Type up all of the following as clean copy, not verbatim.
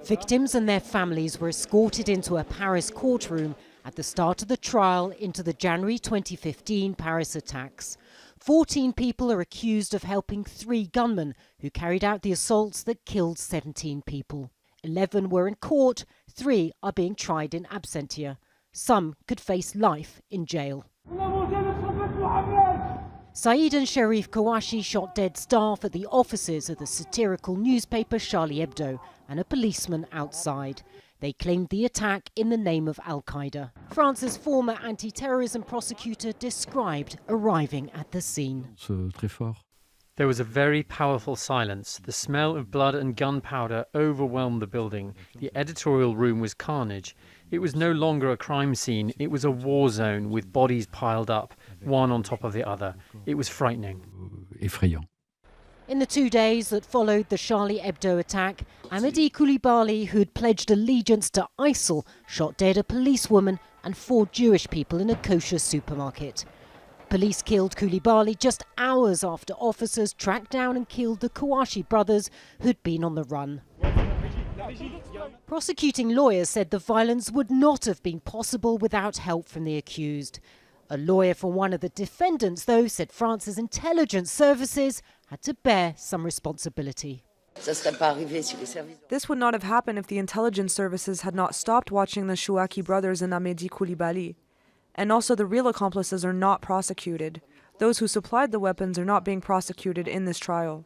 Victims and their families were escorted into a Paris courtroom at the start of the trial into the January 2015 Paris attacks. 14 people are accused of helping 3 gunmen who carried out the assaults that killed 17 people. 11 were in court, 3 are being tried in absentia. Some could face life in jail. Saeed and Sharif Kouachi shot dead staff at the offices of the satirical newspaper Charlie Hebdo and a policeman outside. They claimed the attack in the name of Al-Qaeda. France's former anti-terrorism prosecutor described arriving at the scene. There was a very powerful silence. The smell of blood and gunpowder overwhelmed the building. The editorial room was carnage. It was no longer a crime scene. It was a war zone with bodies piled up, one on top of the other. It was frightening. In the 2 days that followed the Charlie Hebdo attack, Amedy Coulibaly, who'd pledged allegiance to ISIL, shot dead a policewoman and 4 Jewish people in a kosher supermarket. Police killed Coulibaly just hours after officers tracked down and killed the Kouachi brothers who'd been on the run. Prosecuting lawyers said the violence would not have been possible without help from the accused. A lawyer for one of the defendants, though, said France's intelligence services had to bear some responsibility. This would not have happened if the intelligence services had not stopped watching the Chouaki brothers and Amedy Coulibaly. And also the real accomplices are not prosecuted. Those who supplied the weapons are not being prosecuted in this trial.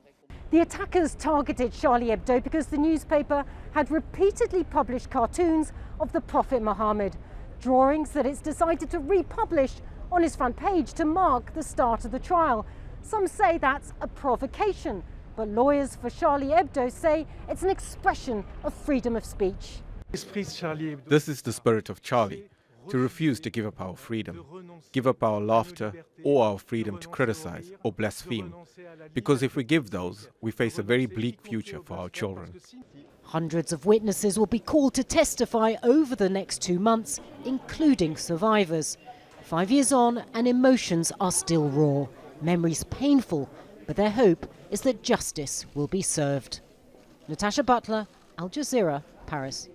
The attackers targeted Charlie Hebdo because the newspaper had repeatedly published cartoons of the Prophet Muhammad, drawings that it's decided to republish on its front page to mark the start of the trial. Some say that's a provocation, but lawyers for Charlie Hebdo say it's an expression of freedom of speech. This is the spirit of Charlie, to refuse to give up our freedom, give up our laughter or our freedom to criticize or blaspheme. Because if we give those, we face a very bleak future for our children. Hundreds of witnesses will be called to testify over the next 2 months, including survivors. 5 years on, and emotions are still raw. Memories painful, but their hope is that justice will be served. Natasha, Butler, Al Jazeera, Paris.